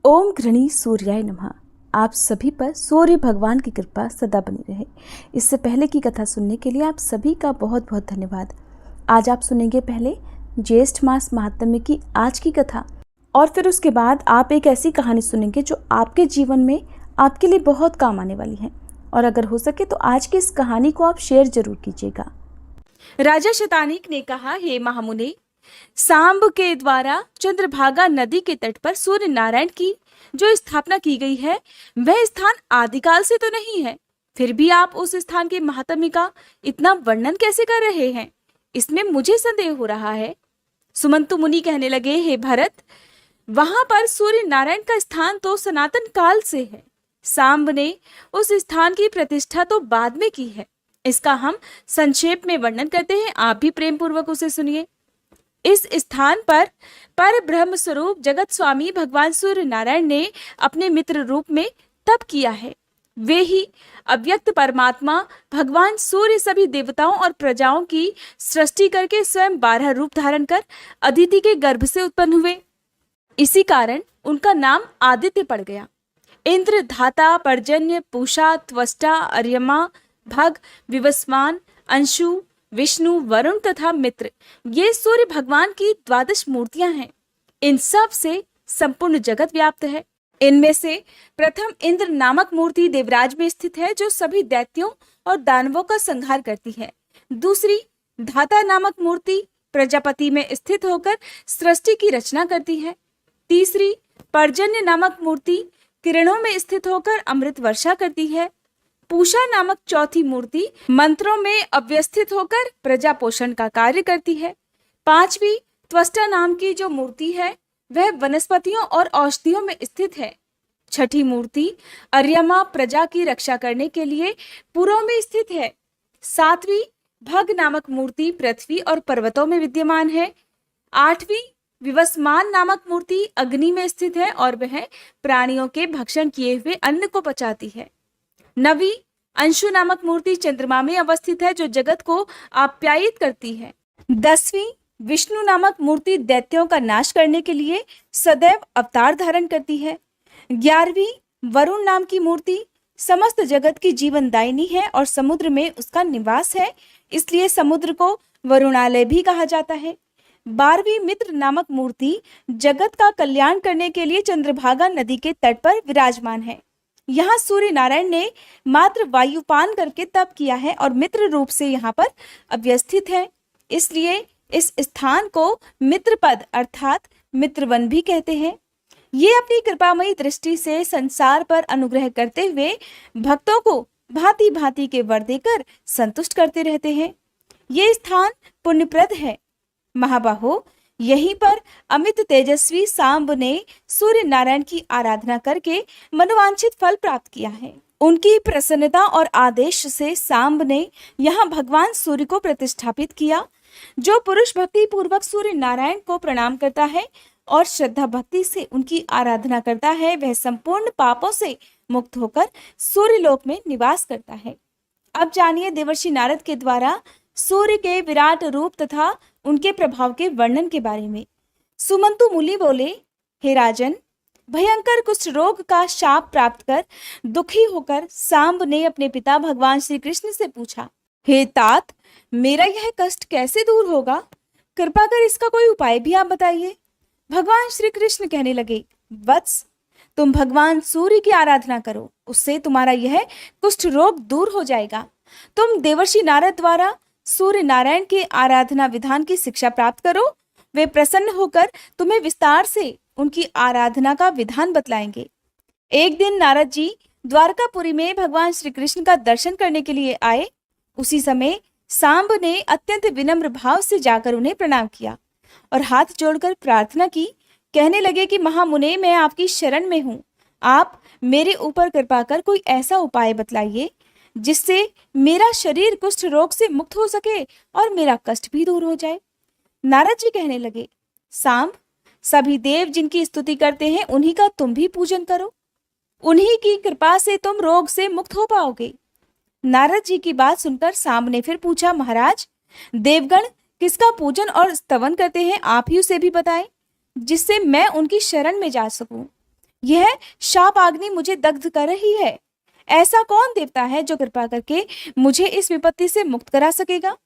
ओम घृणी सूर्याय नमः। आप सभी पर सूर्य भगवान की कृपा सदा बनी रहे। इससे पहले की कथा सुनने के लिए आप सभी का बहुत बहुत धन्यवाद। आज आप सुनेंगे पहले ज्येष्ठ मास महात्म्य की आज की कथा, और फिर उसके बाद आप एक ऐसी कहानी सुनेंगे जो आपके जीवन में आपके लिए बहुत काम आने वाली है। और अगर हो सके तो आज की इस कहानी को आप शेयर जरूर कीजिएगा। राजा शतानीक ने कहा, हे महामुनि, सांब के द्वारा चंद्रभागा नदी के तट पर सूर्य नारायण की जो स्थापना की गई है वह स्थान आदिकाल से तो नहीं है, फिर भी आप उस स्थान के महात्म्य का इतना वर्णन कैसे कर रहे हैं, इसमें मुझे संदेह हो रहा है। सुमंतु मुनि कहने लगे, हे भरत, वहां पर सूर्य नारायण का स्थान तो सनातन काल से है। सांब ने उस स्थान की प्रतिष्ठा तो बाद में की है। इसका हम संक्षेप में वर्णन करते हैं, आप भी प्रेम पूर्वक उसे सुनिए। इस स्थान पर ब्रह्म स्वरूप जगत स्वामी भगवान सूर्य नारायण ने अपने मित्र रूप में तप किया है। वे ही अव्यक्त परमात्मा भगवान सूर्य सभी देवताओं और प्रजाओं की सृष्टि करके स्वयं 12 रूप धारण कर अदिति के गर्भ से उत्पन्न हुए। इसी कारण उनका नाम आदित्य पड़ गया। इंद्र, धाता, पर्जन्य, पूषा, त्वष्टा, अर्यमा, भग, विवस्वान, अंशु, विष्णु, वरुण तथा मित्र, ये सूर्य भगवान की 12 मूर्तियां हैं। इन सब से संपूर्ण जगत व्याप्त है। इनमें से प्रथम इंद्र नामक मूर्ति देवराज में स्थित है, जो सभी दैत्यों और दानवों का संहार करती है। दूसरी धाता नामक मूर्ति प्रजापति में स्थित होकर सृष्टि की रचना करती है। तीसरी पर्जन्य नामक मूर्ति किरणों में स्थित होकर अमृत वर्षा करती है। पूषा नामक चौथी मूर्ति मंत्रों में अव्यवस्थित होकर प्रजा पोषण का कार्य करती है। पांचवी त्वष्टा नाम की जो मूर्ति है वह वनस्पतियों और औषधियों में स्थित है। छठी मूर्ति अर्यमा प्रजा की रक्षा करने के लिए पुरों में स्थित है। सातवीं भग नामक मूर्ति पृथ्वी और पर्वतों में विद्यमान है। आठवीं विवस्मान नामक मूर्ति अग्नि में स्थित है और वह प्राणियों के भक्षण किए हुए अन्न को पचाती है। नवी अंशु नामक मूर्ति चंद्रमा में अवस्थित है, जो जगत को आप्यायित करती है। 10वीं विष्णु नामक मूर्ति दैत्यों का नाश करने के लिए सदैव अवतार धारण करती है। 11वीं वरुण नाम की मूर्ति समस्त जगत की जीवनदायिनी है और समुद्र में उसका निवास है, इसलिए समुद्र को वरुणालय भी कहा जाता है। 12वीं मित्र नामक मूर्ति जगत का कल्याण करने के लिए चंद्रभागा नदी के तट पर विराजमान है। यहाँ सूर्य नारायण ने मात्र वायुपान करके तप किया है और मित्र रूप से यहाँ पर अव्यवस्थित है, इसलिए इस स्थान को मित्रपद अर्थात मित्रवन भी कहते हैं। ये अपनी कृपामयी दृष्टि से संसार पर अनुग्रह करते हुए भक्तों को भांति भांति के वर देकर संतुष्ट करते रहते हैं। ये स्थान पुण्यप्रद है। महाबाहो, यहीं पर अमित तेजस्वी सांब ने सूर्य नारायण की आराधना करके मनोवांछित फल प्राप्त किया है। उनकी प्रसन्नता और आदेश से सांब ने यहाँ भगवान सूर्य को प्रतिष्ठापित किया। जो पुरुष भक्ति पूर्वक सूर्य नारायण को प्रणाम करता है और श्रद्धा भक्ति से उनकी आराधना करता है, वह संपूर्ण पापों से मुक्त होकर सूर्य लोक में निवास करता है। अब जानिए देवर्षि नारद के द्वारा सूर्य के विराट रूप तथा उनके प्रभाव के वर्णन के बारे में। सुमंतु मुनि बोले, हे राजन, भयंकर कुष्ठ रोग का शाप प्राप्त कर दुखी होकर सांब ने अपने पिता भगवान श्री कृष्ण से पूछा, हे तात, मेरा यह कष्ट कैसे दूर होगा? कृपा कर इसका कोई उपाय भी आप बताइए। भगवान श्री कृष्ण कहने लगे, वत्स, तुम भगवान सूर्य की आराधना करो, उससे तुम्हारा यह कुष्ठ रोग दूर हो जाएगा। तुम देवर्षि नारद द्वारा सूर्य नारायण के आराधना विधान की शिक्षा प्राप्त करो, वे प्रसन्न होकर तुम्हें विस्तार से उनकी आराधना का विधान बतलाएंगे। एक दिन नारद जी द्वारकापुरी में भगवान श्री कृष्ण का दर्शन करने के लिए आए। उसी समय सांब ने अत्यंत विनम्र भाव से जाकर उन्हें प्रणाम किया और हाथ जोड़कर प्रार्थना की। कहने लगे कि महामुने, मैं आपकी शरण में हूँ, आप मेरे ऊपर कृपा कर कोई ऐसा उपाय बतलाइए जिससे मेरा शरीर कुष्ठ रोग से मुक्त हो सके और मेरा कष्ट भी दूर हो जाए। नारद जी कहने लगे, सांब, सभी देव जिनकी स्तुति करते हैं उन्हीं का तुम भी पूजन करो, उन्हीं की कृपा से तुम रोग से मुक्त हो पाओगे। नारद जी की बात सुनकर सांब ने फिर पूछा, महाराज, देवगण किसका पूजन और स्तवन करते हैं, आप ही उसे भी बताएं, जिससे मैं उनकी शरण में जा सकूं। यह शाप अग्नि मुझे दग्ध कर रही है। ऐसा कौन देवता है जो कृपा करके मुझे इस विपत्ति से मुक्त करा सकेगा?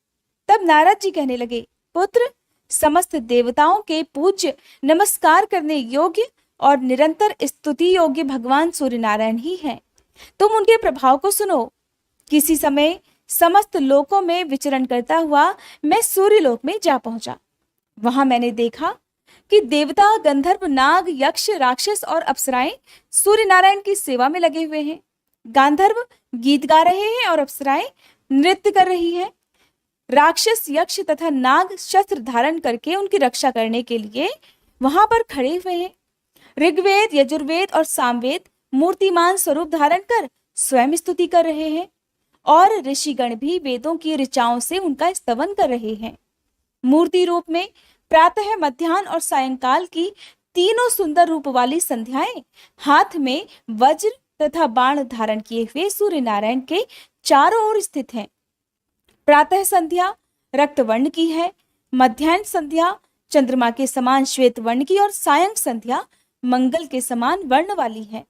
तब नारद जी कहने लगे, पुत्र, समस्त देवताओं के पूज्य, नमस्कार करने योग्य और निरंतर स्तुति योग्य भगवान सूर्य नारायण ही हैं। तुम उनके प्रभाव को सुनो। किसी समय समस्त लोकों में विचरण करता हुआ मैं सूर्य लोक में जा पहुंचा। वहां मैंने देखा कि देवता, गंधर्व, नाग, यक्ष, राक्षस और अप्सराएं सूर्य नारायण की सेवा में लगे हुए हैं। गांधर्व गीत गा रहे हैं और अप्सराएं नृत्य कर रही हैं। राक्षस, यक्ष तथा नाग शस्त्र धारण करके उनकी रक्षा करने के लिए वहां पर खड़े हुए हैं। ऋग्वेद, यजुर्वेद और सामवेद मूर्तिमान स्वरूप धारण कर स्वयं स्तुति कर रहे हैं और ऋषिगण भी वेदों की ऋचाओं से उनका स्तवन कर रहे हैं। मूर्ति रूप में प्रातः, मध्याह्न और सायंकाल की तीनों सुंदर रूप वाली संध्याएं हाथ में वज्र तथा बाण धारण किए हुए सूर्य नारायण के चारों ओर स्थित हैं। प्रातः संध्या रक्त वर्ण की है, मध्याह्न संध्या चंद्रमा के समान श्वेत वर्ण की और सायं संध्या मंगल के समान वर्ण वाली है।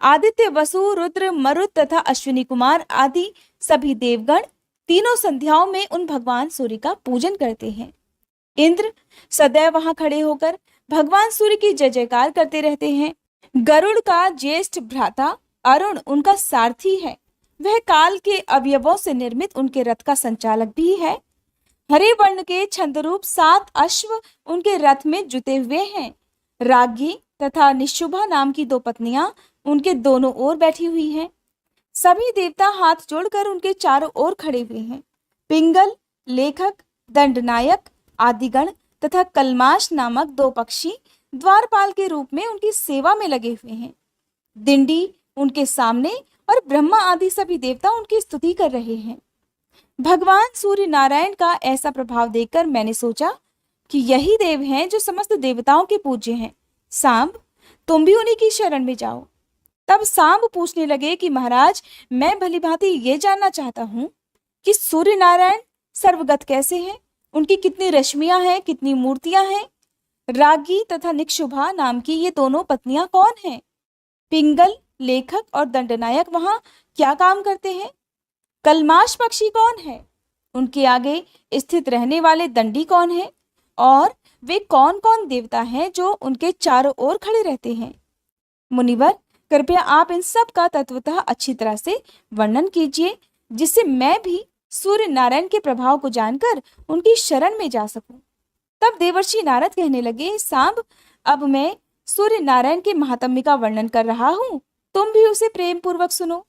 आदित्य, वसु, रुद्र, मरुत तथा अश्विनी कुमार आदि सभी देवगण तीनों संध्याओं में उन भगवान सूर्य का पूजन करते हैं। इंद्र सदैव वहां खड़े होकर भगवान सूर्य की जय जयकार करते रहते हैं। गरुड़ का ज्येष्ठ भ्राता अरुण उनका सारथी है। वह काल के अवयवों से निर्मित उनके रथ का संचालक भी है। हरे वर्ण के छंदरूप 7 अश्व उनके रथ में जुटे हुए हैं। राज्ञी तथा निशुभा नाम की 2 पत्नियां उनके दोनों ओर बैठी हुई हैं। सभी देवता हाथ जोड़कर उनके चारों ओर खड़े हुए हैं। पिंगल, लेखक, दंडनायक, आदिगण तथा कलमाश नामक 2 पक्षी द्वारपाल के रूप में उनकी सेवा में लगे हुए हैं। दिंडी उनके सामने और ब्रह्मा आदि सभी देवता उनकी स्तुति कर रहे हैं। भगवान सूर्य नारायण का ऐसा प्रभाव देखकर मैंने सोचा कि यही देव हैं जो समस्त देवताओं के पूज्य हैं। सांब, तुम भी उन्हीं की शरण में जाओ। तब सांब पूछने लगे कि महाराज, मैं भलीभांति ये जानना चाहता हूँ कि सूर्य नारायण सर्वगत कैसे हैं, उनकी कितनी रश्मियां हैं, कितनी मूर्तियां हैं। रागी तथा निक्षुभा नाम की ये दोनों पत्नियां कौन हैं? पिंगल, लेखक और दंडनायक वहां क्या काम करते हैं? कलमाश पक्षी कौन है? उनके आगे स्थित रहने वाले दंडी कौन है? और वे कौन कौन देवता हैं जो उनके चारों ओर खड़े रहते हैं? मुनिवर, कृपया आप इन सब का तत्वतः अच्छी तरह से वर्णन कीजिए, जिससे मैं भी सूर्य नारायण के प्रभाव को जानकर उनकी शरण में जा सकूं। तब देवर्षि नारद कहने लगे, सांब, अब मैं सूर्य नारायण के महात्म्य का वर्णन कर रहा हूं, तुम भी उसे प्रेम पूर्वक सुनो।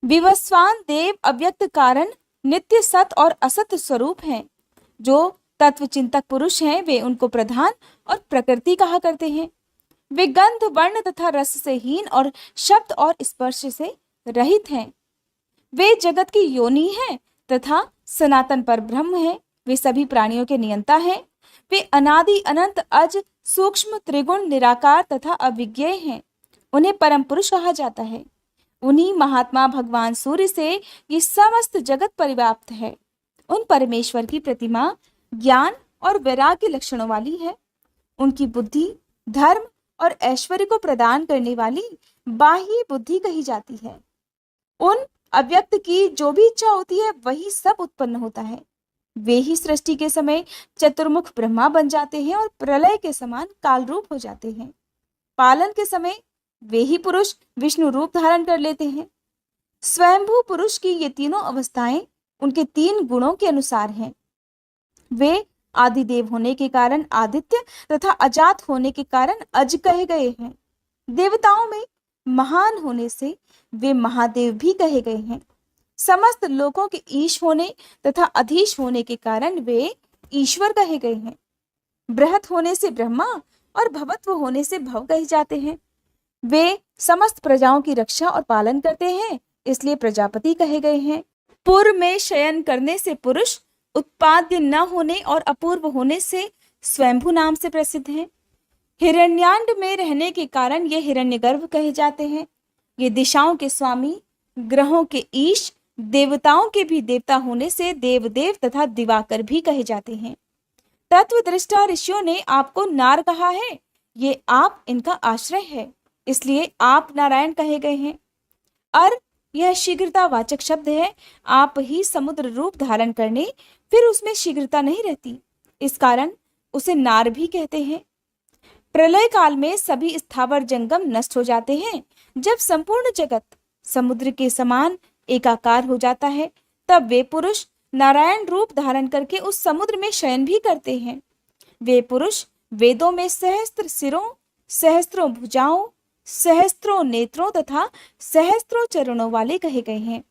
विवस्वान देव अव्यक्त कारण नित्य सत और असत स्वरूप हैं। जो तत्व चिंतक पुरुष हैं वे उनको प्रधान और प्रकृति कहा करते हैं। वे गंध, वर्ण तथा रस से हीन और शब्द और स्पर्श से रहित हैं। वे जगत की योनि हैं तथा सनातन पर ब्रह्म है। वे सभी प्राणियों के नियंता हैं। वे अनादि अनंत अज सूक्ष्म त्रिगुण निराकार तथा अविज्ञेय हैं। उन्हें परम पुरुष कहा जाता है। उन्हीं महात्मा भगवान सूर्य से ये समस्त जगत परिव्याप्त है। उन परमेश्वर की प्रतिमा ज्ञान और वैराग्य लक्षणों वाली है। उनकी बुद्धि धर्म और ऐश्वर्य को प्रदान करने वाली बाह्य बुद्धि कही जाती है। उन अव्यक्त की जो भी इच्छा होती है वही सब उत्पन्न होता है। वे ही सृष्टि के समय चतुर्मुख ब्रह्मा बन जाते हैं और प्रलय के समान काल रूप हो जाते हैं। पालन के समय वे ही पुरुष विष्णु रूप धारण कर लेते हैं। स्वयंभू पुरुष की ये तीनों अवस्थाएं उनके 3 गुणों के अनुसार हैं। वे आदिदेव होने के कारण आदित्य तथा अजात होने के कारण अज कहे गए हैं। देवताओं में महान होने से वे महादेव भी कहे गए हैं। समस्त लोकों के ईश होने तथा अधीश होने के कारण वे ईश्वर कहे गए हैं। बृहत होने से ब्रह्मा और भवत्व होने से भव कहे जाते हैं। वे समस्त प्रजाओं की रक्षा और पालन करते हैं, इसलिए प्रजापति कहे गए हैं। पूर्व में शयन करने से पुरुष, उत्पाद्य न होने और अपूर्व होने से स्वयंभू नाम से प्रसिद्ध हैं। हिरण्यांड में रहने के कारण ये हिरण्यगर्भ कहे जाते हैं। ये दिशाओं के स्वामी, ग्रहों के ईश, देवताओं के भी देवता होने से देवदेव तथा दिवाकर भी कहे जाते हैं। तत्वदृष्टा ऋषियों ने आपको नार कहा है। ये आप इनका आश्रय है। इसलिए आप नारायण कहे गए हैं। और यह शीघ्रता वाचक शब्द है। आप ही समुद्र रूप धारण करने फिर उसमें शीघ्रता नहीं रहती, इस कारण उसे नार भी कहते हैं। प्रलय काल में सभी स्थावर जंगम नष्ट हो जाते हैं। जब संपूर्ण जगत समुद्र के समान एकाकार हो जाता है, तब वे पुरुष नारायण रूप धारण करके उस समुद्र में शयन भी करते हैं। वे पुरुष वेदों में सहस्त्र सिरों, सहस्त्रों भुजाओं, सहस्त्रों नेत्रों तथा सहस्त्रों चरणों वाले कहे गए हैं।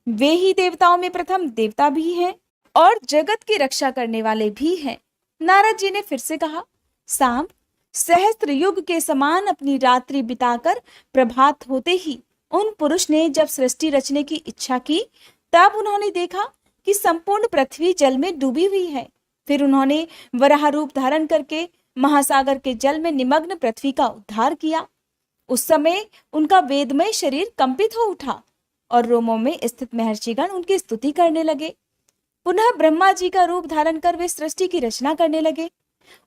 वे ही देवताओं में प्रथम देवता भी हैं और जगत की रक्षा करने वाले भी हैं। नारद जी ने फिर से कहा, सांब, सहस्त्र युग के समान अपनी रात्रि बिताकर प्रभात होते ही उन पुरुष ने जब सृष्टि रचने की इच्छा की, तब उन्होंने देखा कि संपूर्ण पृथ्वी जल में डूबी हुई है। फिर उन्होंने वराह रूप धारण करके महासागर के जल में निमग्न पृथ्वी का उद्धार किया। उस समय उनका वेदमय शरीर कंपित हो उठा और रोमों में स्थित महर्षिगण उनकी स्तुति करने लगे। पुनः ब्रह्मा जी का रूप धारण कर वे सृष्टि की रचना करने लगे।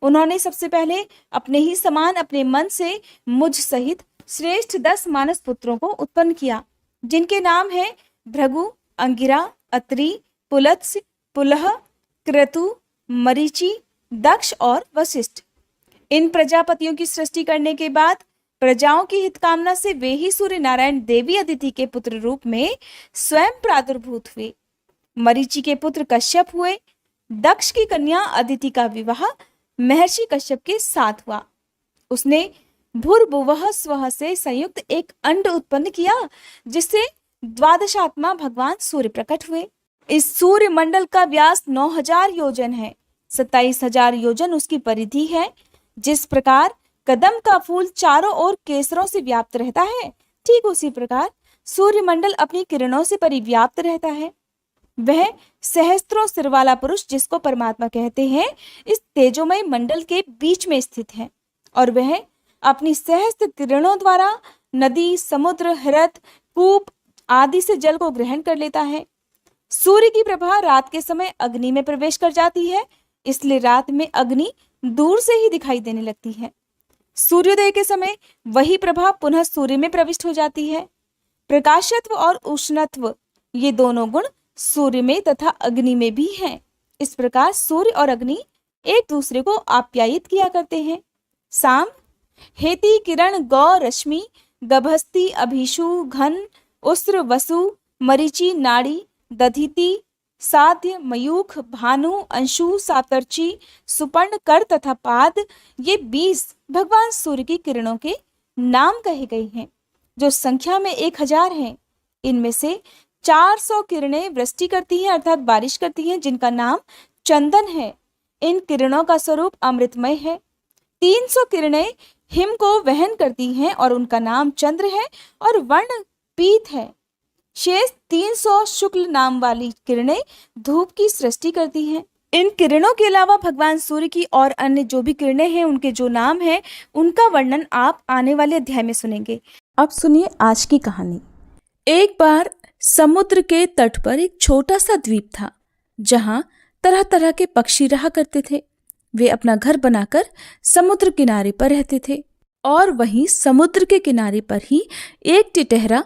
उन्होंने सबसे पहले अपने ही समान अपने मन से मुझ सहित श्रेष्ठ 10 मानस पुत्रों को उत्पन्न किया, जिनके नाम है भृगु, अंगिरा, अत्रि, पुलत्स्य, पुलह, क्रतु, मरीचि, दक्ष और वशिष्ठ। इन प्रजापतियों की सृष्टि करने के बाद प्रजाओं की हित कामना से वे ही सूर्य नारायण देवी अदिति के पुत्र रूप में स्वयं प्रादुर्भूत हुए। मरीचि के पुत्र कश्यप हुए। दक्ष की कन्या अदिति का विवाह महर्षि कश्यप के साथ हुआ। उसने भूर्भुवः स्वः से संयुक्त एक अंड उत्पन्न किया, जिससे द्वादशात्मा भगवान सूर्य प्रकट हुए। इस सूर्य मंडल का व्यास 9000 योजन है। 27000 योजन उसकी परिधि है। जिस प्रकार कदम का फूल चारों ओर केसरों से व्याप्त रहता है, ठीक उसी प्रकार सूर्य मंडल अपनी किरणों से परिव्याप्त रहता है। वह सहस्त्रों सिर वाला पुरुष, जिसको परमात्मा कहते हैं, इस तेजोमय मंडल के बीच में स्थित है और वह अपनी सहस्त्र किरणों द्वारा नदी, समुद्र, हृद, कूप आदि से जल को ग्रहण कर लेता है। सूर्य की प्रभा रात के समय अग्नि में प्रवेश कर जाती है, इसलिए रात में अग्नि दूर से ही दिखाई देने लगती है। सूर्योदय के समय वही प्रभा पुनः सूर्य में प्रविष्ट हो जाती है। प्रकाशत्व और उष्णत्व ये दोनों गुण सूर्य में तथा अग्नि में भी हैं। इस प्रकार सूर्य और अग्नि एक दूसरे को आप्यायित किया करते हैं। साम, हेति, किरण, गौ, रश्मि, गभस्ति, अभिषु, घन, उस्र, वसु, मरीचि, नाड़ी, दधिति, साध्य, मयूख, भानु, अंशु, सातर्ची, सुपर्ण, कर तथा पाद, ये 20 भगवान सूर्य की किरणों के नाम कहे गए हैं, जो संख्या में 1000 हैं। इनमें से 400 किरणें वृष्टि करती हैं, अर्थात बारिश करती हैं, जिनका नाम चंदन है। इन किरणों का स्वरूप अमृतमय है। 300 किरणें हिम को वहन करती हैं और उनका नाम चंद्र है और वर्ण पीत है। शेष 300 शुक्ल नाम वाली किरणें धूप की सृष्टि करती हैं। इन किरणों के अलावा भगवान सूर्य की और अन्य जो भी किरणें हैं, उनके जो नाम हैं, उनका वर्णन आप आने वाले अध्याय में सुनेंगे। अब सुनिए आज की कहानी। एक बार समुद्र के तट पर एक छोटा सा द्वीप था, जहां तरह तरह के पक्षी रहा करते थे। वे अपना घर बनाकर समुद्र किनारे पर रहते थे और वहीं समुद्र के किनारे पर ही एक टिटहरा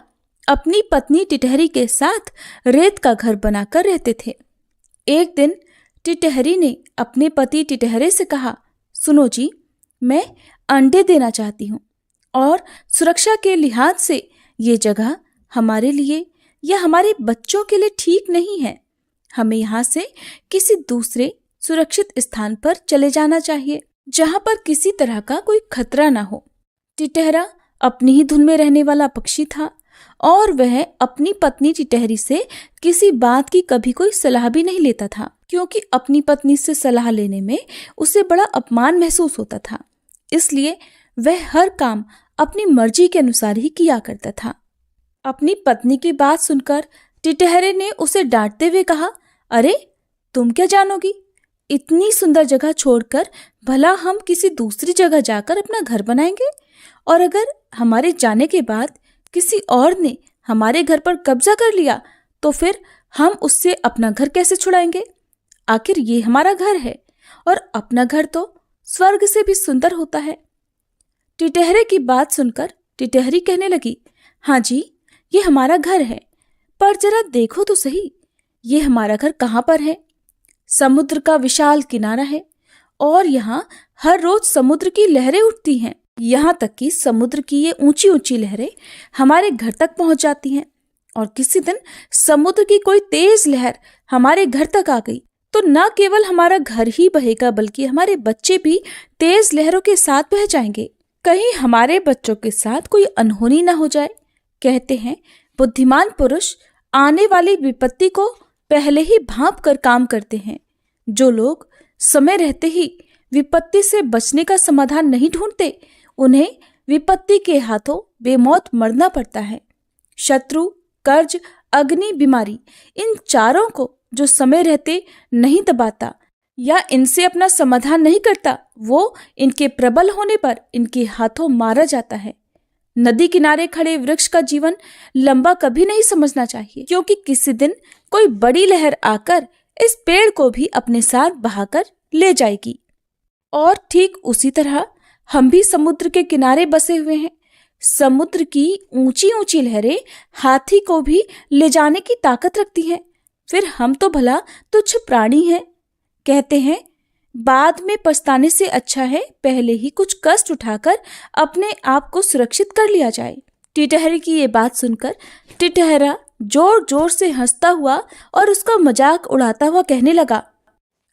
अपनी पत्नी टिटहरी के साथ रेत का घर बनाकर रहते थे। एक दिन टिटहरी ने अपने पति टिटहरे से कहा, सुनो जी, मैं अंडे देना चाहती हूँ और सुरक्षा के लिहाज से ये जगह हमारे लिए या हमारे बच्चों के लिए ठीक नहीं है। हमें यहाँ से किसी दूसरे सुरक्षित स्थान पर चले जाना चाहिए, जहाँ पर किसी तरह का कोई खतरा ना हो। टिटहरा अपनी ही धुन में रहने वाला पक्षी था और वह अपनी पत्नी टिटहरी से किसी बात की कभी कोई सलाह भी नहीं लेता था, क्योंकि अपनी पत्नी से सलाह लेने में उसे बड़ा अपमान महसूस होता था। इसलिए वह हर काम अपनी मर्जी के अनुसार ही किया करता था। अपनी पत्नी की बात सुनकर टिटहरे ने उसे डांटते हुए कहा, अरे तुम क्या जानोगी, इतनी सुंदर जगह छोड़कर भला हम किसी दूसरी जगह जाकर अपना घर बनाएंगे, और अगर हमारे जाने के बाद किसी और ने हमारे घर पर कब्जा कर लिया तो फिर हम उससे अपना घर कैसे छुड़ाएंगे। आखिर ये हमारा घर है और अपना घर तो स्वर्ग से भी सुंदर होता है। टिटहरे की बात सुनकर टिटहरी कहने लगी, हाँ जी, ये हमारा घर है, पर जरा देखो तो सही, ये हमारा घर कहाँ पर है? समुद्र का विशाल किनारा है और यहाँ हर रोज समुद्र की लहरें उठती हैं। यहाँ तक कि समुद्र की ये ऊंची ऊंची लहरें हमारे घर तक पहुंच जाती हैं। और किसी दिन समुद्र की कोई तेज लहर हमारे घर तक आ गई तो न केवल हमारा घर ही बहेगा बल्कि हमारे बच्चे भी तेज लहरों के साथ बह जाएंगे। कहीं हमारे बच्चों के साथ कोई अनहोनी न हो जाए। कहते हैं बुद्धिमान पुरुष आने वाली विपत्ति को पहले ही भांप कर काम करते हैं। जो लोग समय रहते ही विपत्ति से बचने का समाधान नहीं ढूंढते, उन्हें विपत्ति के हाथों बेमौत मरना पड़ता है। शत्रु, कर्ज, अग्नि, बीमारी, इन चारों को जो समय रहते नहीं दबाता या इनसे अपना समाधान नहीं करता, वो इनके प्रबल होने पर इनके हाथों मारा जाता है। नदी किनारे खड़े वृक्ष का जीवन लंबा कभी नहीं समझना चाहिए, क्योंकि किसी दिन कोई बड़ी लहर आकर इस पेड़ को भी अपने साथ बहाकर ले जाएगी। और ठीक उसी तरह हम भी समुद्र के किनारे बसे हुए हैं। समुद्र की ऊंची ऊंची लहरें हाथी को भी ले जाने की ताकत रखती हैं। फिर हम तो भला तुच्छ प्राणी हैं। कहते हैं बाद में पछताने से अच्छा है पहले ही कुछ कष्ट उठाकर अपने आप को सुरक्षित कर लिया जाए। टिटहरी की ये बात सुनकर टिटहरा जोर जोर से हंसता हुआ और उसका मजाक उड़ाता हुआ कहने लगा,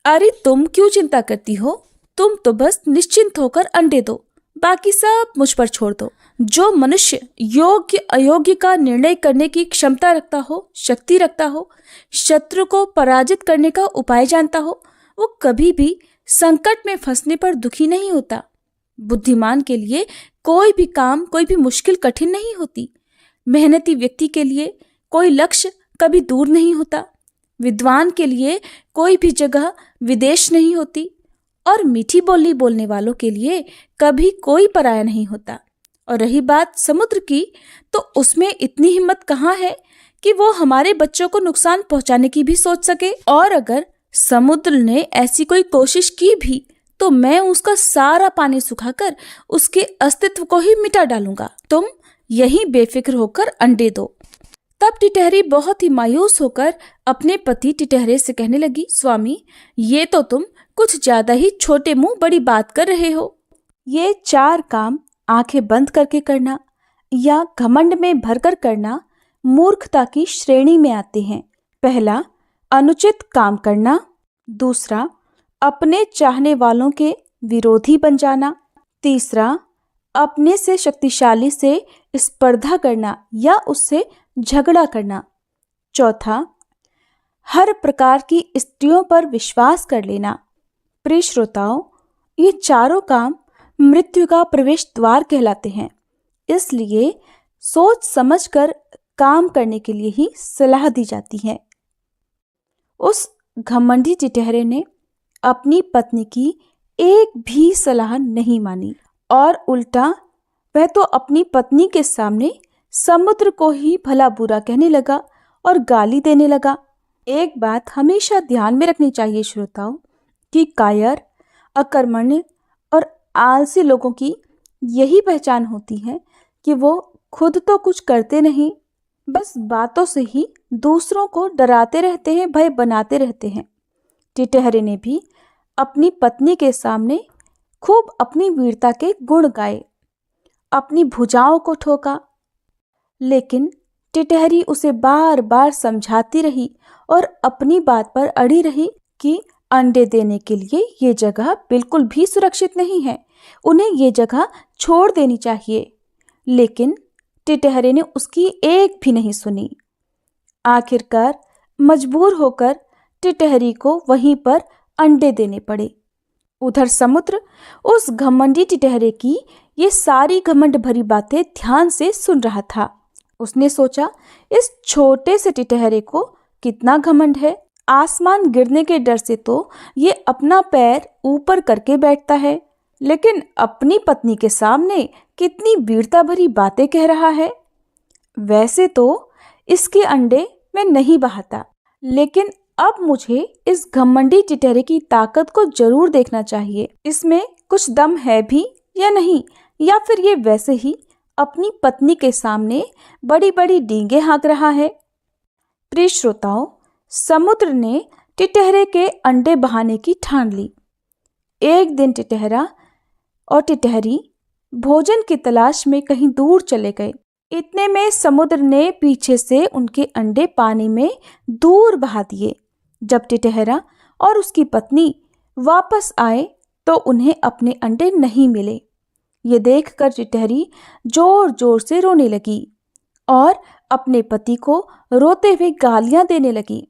अरे तुम क्यों चिंता करती हो? तुम तो बस निश्चिंत होकर अंडे दो, बाकी सब मुझ पर छोड़ दो। जो मनुष्य योग्य अयोग्य का निर्णय करने की क्षमता रखता हो, शक्ति रखता हो, शत्रु को पराजित करने का उपाय जानता हो, वो कभी भी संकट में फंसने पर दुखी नहीं होता। बुद्धिमान के लिए कोई भी काम, कोई भी मुश्किल कठिन नहीं होती। मेहनती व्यक्ति के लिए कोई लक्ष्य कभी दूर नहीं होता। विद्वान के लिए कोई भी जगह विदेश नहीं होती और मीठी बोली बोलने वालों के लिए कभी कोई पराया नहीं होता। और रही बात समुद्र की, तो उसमें इतनी हिम्मत कहाँ है कि वो हमारे बच्चों को नुकसान पहुंचाने की भी सोच सके। और अगर समुद्र ने ऐसी कोई कोशिश की भी तो मैं उसका सारा पानी सुखाकर उसके अस्तित्व को ही मिटा डालूंगा। तुम यहीं बेफिक्र होकर अंडे दो। तब टिटहरी बहुत ही मायूस होकर अपने पति टिटहरे से कहने लगी, स्वामी, ये तो तुम कुछ ज्यादा ही छोटे मुंह बड़ी बात कर रहे हो। ये 4 काम आंखें बंद करके करना या घमंड में भरकर करना मूर्खता की श्रेणी में आते हैं। पहला, अनुचित काम करना। दूसरा, अपने चाहने वालों के विरोधी बन जाना। तीसरा, अपने से शक्तिशाली से स्पर्धा करना या उससे झगड़ा करना। चौथा, हर प्रकार की स्त्रियों पर विश्वास कर लेना। प्रिय श्रोताओं, ये चारों काम मृत्यु का प्रवेश द्वार कहलाते हैं। इसलिए सोच समझकर काम करने के लिए ही सलाह दी जाती है। उस घमंडी टिटहरे ने अपनी पत्नी की एक भी सलाह नहीं मानी और उल्टा वह तो अपनी पत्नी के सामने समुद्र को ही भला बुरा कहने लगा और गाली देने लगा। एक बात हमेशा ध्यान में रखनी चाहिए श्रोताओं कि कायर, अकर्मण्य और आलसी लोगों की यही पहचान होती है कि वो खुद तो कुछ करते नहीं, बस बातों से ही दूसरों को डराते रहते हैं, भय बनाते रहते हैं। टिटहरे ने भी अपनी पत्नी के सामने खूब अपनी वीरता के गुण गाए, अपनी भुजाओं को ठोका, लेकिन टिटहरी उसे बार बार समझाती रही और अपनी बात पर अड़ी रही कि अंडे देने के लिए ये जगह बिल्कुल भी सुरक्षित नहीं है, उन्हें ये जगह छोड़ देनी चाहिए। लेकिन टिटहरे ने उसकी एक भी नहीं सुनी। आखिरकार मजबूर होकर टिटहरी को वहीं पर अंडे देने पड़े। उधर समुद्र उस घमंडी टिटहरे की ये सारी घमंड भरी बातें ध्यान से सुन रहा था। उसने सोचा, इस छोटे से टिटहरे को कितना घमंड है। आसमान गिरने के डर से तो ये अपना पैर ऊपर करके बैठता है, लेकिन अपनी पत्नी के सामने कितनी वीरता भरी बातें कह रहा है। वैसे तो इसके अंडे मैं नहीं बहाता, लेकिन अब मुझे इस घमंडी टिटहरे की ताकत को जरूर देखना चाहिए। इसमें कुछ दम है भी या नहीं, या फिर ये वैसे ही अपनी पत्नी के सामने बड़ी बड़ी डींगे हाँक रहा है। प्रिय श्रोताओं, समुद्र ने टिटहरे के अंडे बहाने की ठान ली। एक दिन टिटहरा और टिटहरी भोजन की तलाश में कहीं दूर चले गए। इतने में समुद्र ने पीछे से उनके अंडे पानी में दूर बहा दिए। जब टिटहरा और उसकी पत्नी वापस आए तो उन्हें अपने अंडे नहीं मिले। ये देखकर टिटहरी जोर जोर से रोने लगी और अपने पति को रोते हुए गालियां देने लगी।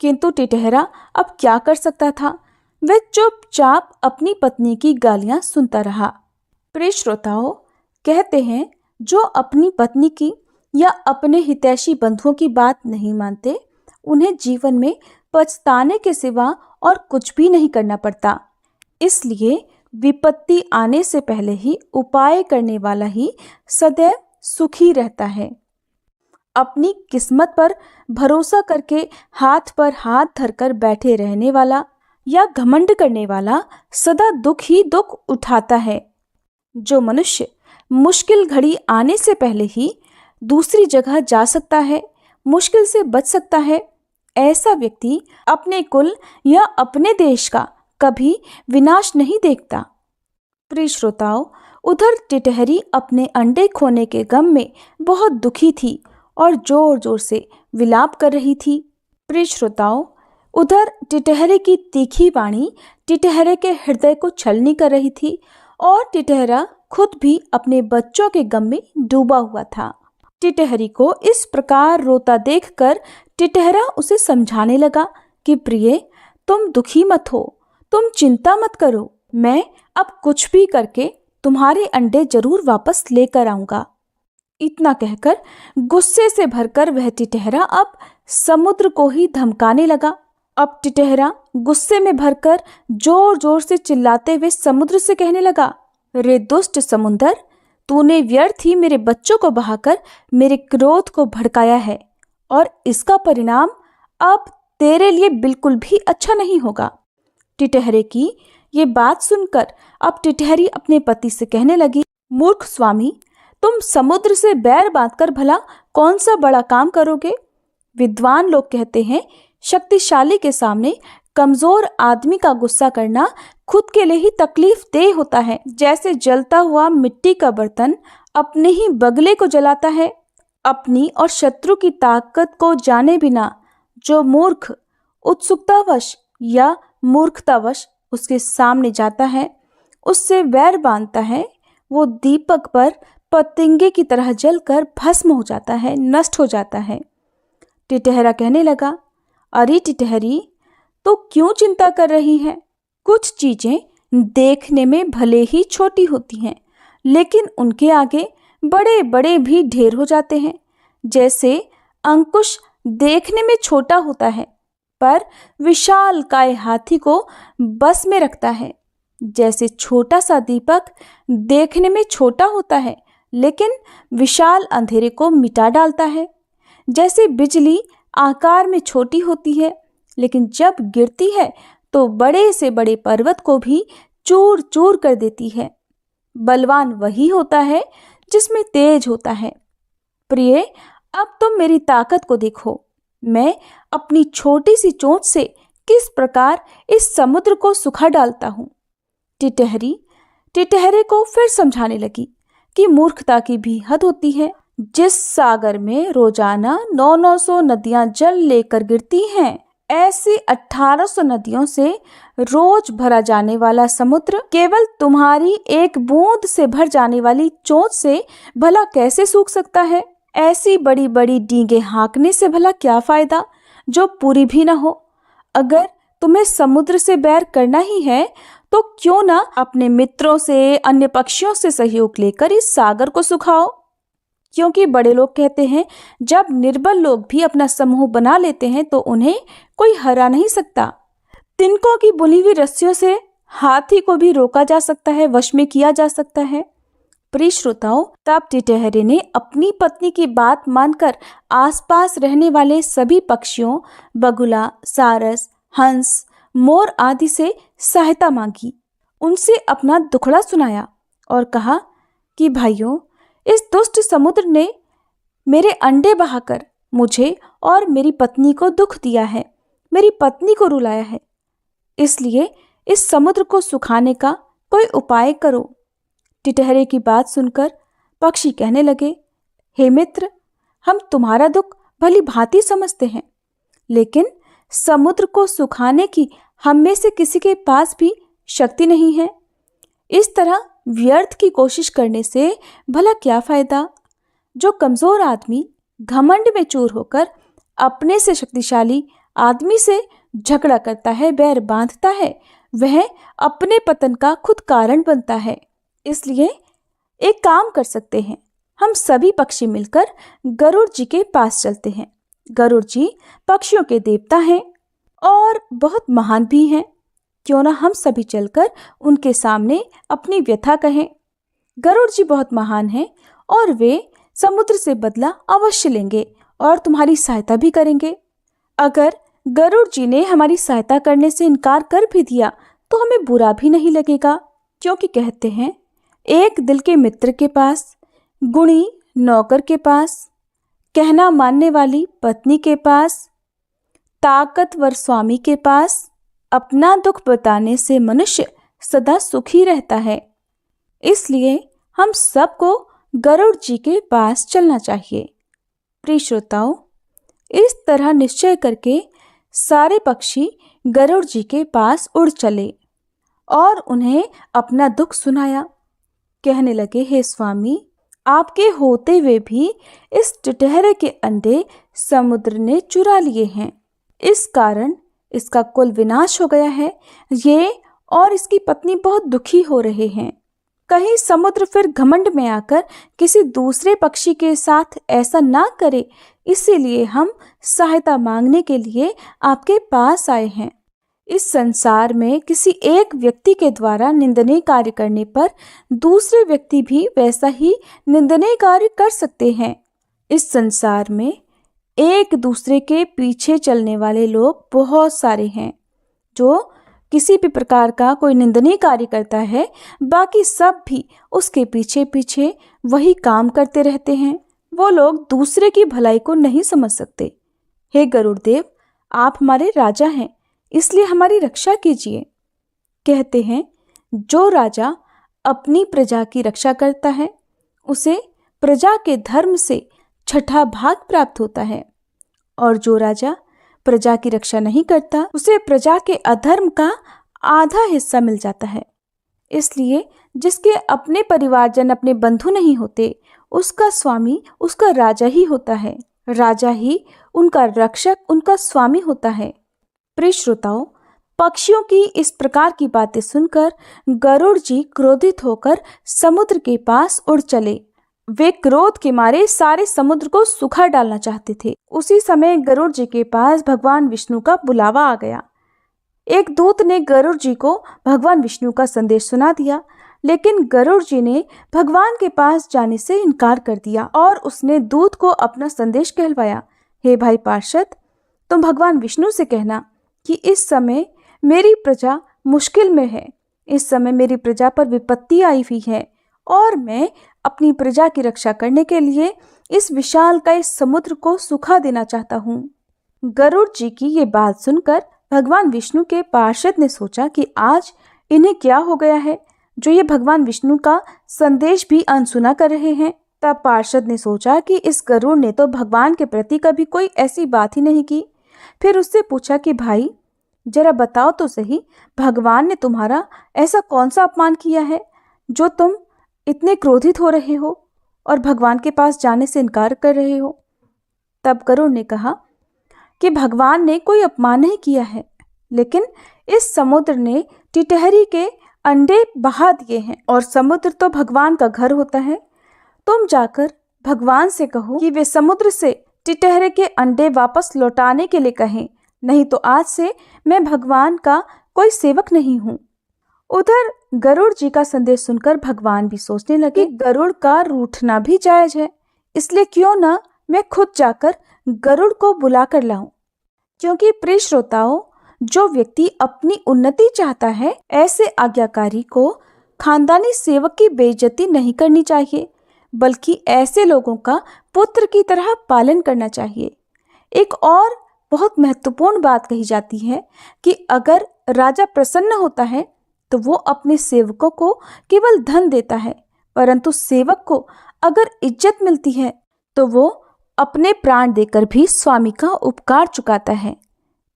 किंतु टिटहरा अब क्या कर सकता था? वह चुपचाप अपनी पत्नी की गालियां सुनता रहा। प्रिय श्रोताओं, कहते हैं जो अपनी पत्नी की या अपने हितैषी बंधुओं की बात नहीं मानते, उन्हें जीवन में पछताने के सिवा और कुछ भी नहीं करना पड़ता। इसलिए विपत्ति आने से पहले ही उपाय करने वाला ही सदैव सुखी रहता है। अपनी किस्मत पर भरोसा करके हाथ पर हाथ धरकर बैठे रहने वाला या घमंड करने वाला सदा दुख ही दुख उठाता है। जो मनुष्य मुश्किल घड़ी आने से पहले ही दूसरी जगह जा सकता है, मुश्किल से बच सकता है, ऐसा व्यक्ति अपने कुल या अपने देश का कभी विनाश नहीं देखता। प्रिय श्रोताओं, उधर टिटहरी अपने अंडे खोने के गम में बहुत दुखी थी और जोर जोर से विलाप कर रही थी। प्रिय श्रोताओं, उधर टिटहरे की तीखी वाणी टिटहरे के हृदय को छलनी कर रही थी और टिटहरा खुद भी अपने बच्चों के गम में डूबा हुआ था। टिटहरी को इस प्रकार रोता देखकर टिटहरा उसे समझाने लगा कि प्रिय, तुम दुखी मत हो, तुम चिंता मत करो, मैं अब कुछ भी करके तुम्हारे अंडे जरूर वापस लेकर आऊंगा। इतना कहकर गुस्से से भरकर वह टिटहरा अब समुद्र को ही धमकाने लगा। अब टिटहरा गुस्से में भरकर जोर जोर से चिल्लाते हुए समुद्र से कहने लगा, रे दुष्ट समुंदर, तूने व्यर्थ ही मेरे बच्चों को बहाकर मेरे क्रोध को भड़काया है और इसका परिणाम अब तेरे लिए बिल्कुल भी अच्छा नहीं होगा। टिटहरे की ये बात सुनकर अब टिटहरी अपने पति से कहने लगी, मूर्ख स्वामी, तुम समुद्र से बैर बांधकर भला कौन सा बड़ा काम करोगे? विद्वान लोग कहते हैं, शक्तिशाली के सामने कमजोर आदमी का गुस्सा करना खुद के लिए ही तकलीफ देह होता है। जैसे जलता हुआ मिट्टी का बर्तन अपने ही बगले को जलाता है। अपनी और शत्रु की ताकत को जाने बिना जो मूर्ख उत्सुकतावश या मूर्खतावश उसके सामने जाता है, उससे वैर बांधता है, वो दीपक पर पतंगे की तरह जलकर भस्म हो जाता है, नष्ट हो जाता है। टिटहरा कहने लगा, अरे टिटहरी, तो क्यों चिंता कर रही है? कुछ चीजें देखने में भले ही छोटी होती हैं, लेकिन उनके आगे बड़े बड़े भी ढेर हो जाते हैं। जैसे अंकुश देखने में छोटा होता है पर विशाल काय हाथी को बस में रखता है, जैसे छोटा सा दीपक देखने में छोटा होता है लेकिन विशाल अंधेरे को मिटा डालता है, जैसे बिजली आकार में छोटी होती है लेकिन जब गिरती है तो बड़े से बड़े पर्वत को भी चूर चूर कर देती है। बलवान वही होता है जिसमें तेज होता है। प्रिय, अब तुम मेरी ताकत को देखो। मैं अपनी छोटी सी चोंच से किस प्रकार इस समुद्र को सुखा डालता हूँ। टिटहरी टिटहरे को फिर समझाने लगी कि मूर्खता की भी हद होती है। जिस सागर में रोजाना 900 नदियां जल लेकर गिरती हैं, ऐसी 1800 नदियों से रोज भरा जाने वाला समुद्र केवल तुम्हारी एक बूंद से भर जाने वाली चोंच से भला कैसे सूख सकता है? ऐसी बड़ी बड़ी डींगे हाँकने से भला क्या फायदा जो पूरी भी न हो। अगर तुम्हें समुद्र से बैर करना ही है तो क्यों ना अपने मित्रों से, अन्य पक्षियों से सहयोग लेकर इस सागर को सुखाओ। क्योंकि बड़े लोग कहते हैं, जब निर्बल लोग भी अपना समूह बना लेते हैं तो उन्हें कोई हरा नहीं सकता। तिनकों की बुनी हुई रस्सियों से हाथी को भी रोका जा सकता है, वश में किया जा सकता है। प्रिय श्रोताओं, तब टिटहरे ने अपनी पत्नी की बात मानकर आसपास रहने वाले सभी पक्षियों, बगुला, सारस, हंस, मोर आदि से सहायता मांगी। उनसे अपना दुखड़ा सुनाया और कहा कि भाइयों, इस दुष्ट समुद्र ने मेरे अंडे बहाकर मुझे और मेरी पत्नी को दुख दिया है, मेरी पत्नी को रुलाया है। इसलिए इस समुद्र को सुखाने का कोई उपाय करो। टिटहरे की बात सुनकर पक्षी कहने लगे, हे मित्र, हम तुम्हारा दुख भली भांति समझते हैं, लेकिन समुद्र को सुखाने की हम में से किसी के पास भी शक्ति नहीं है। इस तरह व्यर्थ की कोशिश करने से भला क्या फायदा। जो कमजोर आदमी घमंड में चूर होकर अपने से शक्तिशाली आदमी से झगड़ा करता है, बैर बांधता है, वह अपने पतन का खुद कारण बनता है। इसलिए एक काम कर सकते हैं, हम सभी पक्षी मिलकर गरुड़ जी के पास चलते हैं। गरुड़ जी पक्षियों के देवता हैं और बहुत महान भी हैं। क्यों ना हम सभी चलकर उनके सामने अपनी व्यथा कहें। गरुड़ जी बहुत महान हैं और वे समुद्र से बदला अवश्य लेंगे और तुम्हारी सहायता भी करेंगे। अगर गरुड़ जी ने हमारी सहायता करने से इनकार कर भी दिया तो हमें बुरा भी नहीं लगेगा, क्योंकि कहते हैं, एक दिल के मित्र के पास, गुणी नौकर के पास, कहना मानने वाली पत्नी के पास, ताकतवर स्वामी के पास, अपना दुख बताने से मनुष्य सदा सुखी रहता है। इसलिए हम सबको गरुड़ जी के पास चलना चाहिए। प्रिय श्रोताओं, इस तरह निश्चय करके सारे पक्षी गरुड़ जी के पास उड़ चले और उन्हें अपना दुख सुनाया। कहने लगे, हे स्वामी, आपके होते हुए भी इस टिटहरे के अंडे समुद्र ने चुरा लिए हैं। इस कारण इसका कुल विनाश हो गया है। ये और इसकी पत्नी बहुत दुखी हो रहे हैं। कहीं समुद्र फिर घमंड में आकर किसी दूसरे पक्षी के साथ ऐसा ना करे, इसीलिए हम सहायता मांगने के लिए आपके पास आए हैं। इस संसार में किसी एक व्यक्ति के द्वारा निंदनीय कार्य करने पर दूसरे व्यक्ति भी वैसा ही निंदनीय कार्य कर सकते हैं। इस संसार में एक दूसरे के पीछे चलने वाले लोग बहुत सारे हैं। जो किसी भी प्रकार का कोई निंदनीय कार्य करता है, बाकी सब भी उसके पीछे पीछे वही काम करते रहते हैं। वो लोग दूसरे की भलाई को नहीं समझ सकते। हे गरुड़ देव, आप हमारे राजा हैं, इसलिए हमारी रक्षा कीजिए। कहते हैं, जो राजा अपनी प्रजा की रक्षा करता है उसे प्रजा के धर्म से छठा भाग प्राप्त होता है, और जो राजा प्रजा की रक्षा नहीं करता उसे प्रजा के अधर्म का आधा हिस्सा मिल जाता है। इसलिए जिसके अपने परिवारजन अपने बंधु नहीं होते, उसका स्वामी उसका राजा ही होता है। राजा ही उनका रक्षक, उनका स्वामी होता है। प्रिय श्रोताओं, पक्षियों की इस प्रकार की बातें सुनकर गरुड़ जी क्रोधित होकर समुद्र के पास उड़ चले। वे क्रोध के मारे सारे समुद्र को सुखा डालना चाहते थे। उसी समय गरुड़ जी के पास भगवान विष्णु का बुलावा आ गया। एक दूत ने गरुड़ जी को भगवान विष्णु का संदेश सुना दिया, लेकिन गरुड़ जी ने भगवान के पास जाने से इनकार कर दिया और उसने दूत को अपना संदेश कहलवाया। हे भाई पार्षद, तुम भगवान विष्णु से कहना कि इस समय मेरी प्रजा मुश्किल में है। इस समय मेरी प्रजा पर विपत्ति आई हुई है और मैं अपनी प्रजा की रक्षा करने के लिए इस विशालकाय समुद्र को सुखा देना चाहता हूँ। गरुड़ जी की ये बात सुनकर भगवान विष्णु के पार्षद ने सोचा कि आज इन्हें क्या हो गया है, जो ये भगवान विष्णु का संदेश भी अनसुना कर रहे हैं। तब पार्षद ने सोचा कि इस गरुड़ ने तो भगवान के प्रति कभी कोई ऐसी बात ही नहीं की। फिर उससे पूछा कि भाई, जरा बताओ तो सही, भगवान ने तुम्हारा ऐसा कौन सा अपमान किया है जो तुम इतने क्रोधित हो रहे हो और भगवान के पास जाने से इनकार कर रहे हो। तब गरुड़ ने कहा कि भगवान ने कोई अपमान नहीं किया है, लेकिन इस समुद्र ने टिटहरी के अंडे बहा दिए हैं और समुद्र तो भगवान का घर होता है। तुम जाकर भगवान से कहो कि वे समुद्र से टिटहरे के अंडे वापस लौटाने के लिए कहें, नहीं तो आज से मैं भगवान का कोई सेवक नहीं हूँ। उधर गरुड़ जी का संदेश सुनकर भगवान भी सोचने लगे, गरुड़ का रूठना भी जायज है, इसलिए क्यों ना मैं खुद जाकर गरुड़ को बुला कर लाऊं। क्योंकि प्रिय श्रोताओं, जो व्यक्ति अपनी उन्नति चाहता है, ऐसे आज्ञाकारी को खानदानी सेवक की बेइज्जती नहीं करनी चाहिए, बल्कि ऐसे लोगों का पुत्र की तरह पालन करना चाहिए। एक और बहुत महत्वपूर्ण बात कही जाती है कि अगर राजा प्रसन्न होता है तो वो अपने सेवकों को केवल धन देता है, परंतु सेवक को अगर इज्जत मिलती है तो वो अपने प्राण देकर भी स्वामी का उपकार चुकाता है।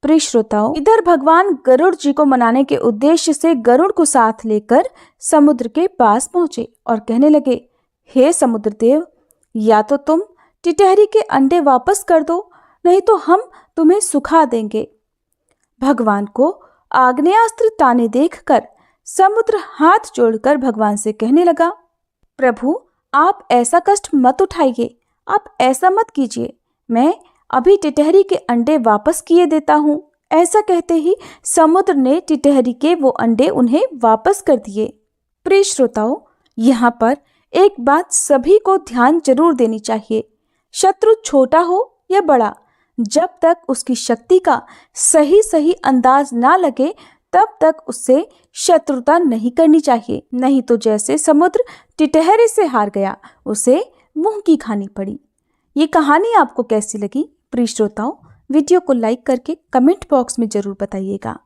प्रिय श्रोताओं, इधर भगवान गरुड़ जी को मनाने के उद्देश्य से गरुड़ को साथ लेकर समुद्र के पास पहुंचे और कहने लगे, हे समुद्र देव, या तो तुम टिटहरी के अंडे वापस कर दो, नहीं तो हम तुम्हें सुखा देंगे। भगवान को आग्नेयास्त्र ताने देखकर समुद्र हाथ जोड़कर भगवान से कहने लगा, प्रभु आप ऐसा कष्ट मत उठाइए, आप ऐसा मत कीजिए, मैं अभी टिटहरी के अंडे वापस किए देता हूँ। ऐसा कहते ही समुद्र ने टिटहरी के वो अंडे उन्हें वापस कर दिए। प्रिय श्रोताओं, यहाँ पर एक बात सभी को ध्यान जरूर देनी चाहिए। शत्रु छोटा हो या बड़ा, जब तक उसकी शक्ति का सही अंदाज ना लगे तब तक उससे शत्रुता नहीं करनी चाहिए। नहीं तो जैसे समुद्र टिटहरे से हार गया, उसे मुंह की खानी पड़ी। ये कहानी आपको कैसी लगी? प्रिय श्रोताओं, वीडियो को लाइक करके कमेंट बॉक्स में जरूर बताइएगा।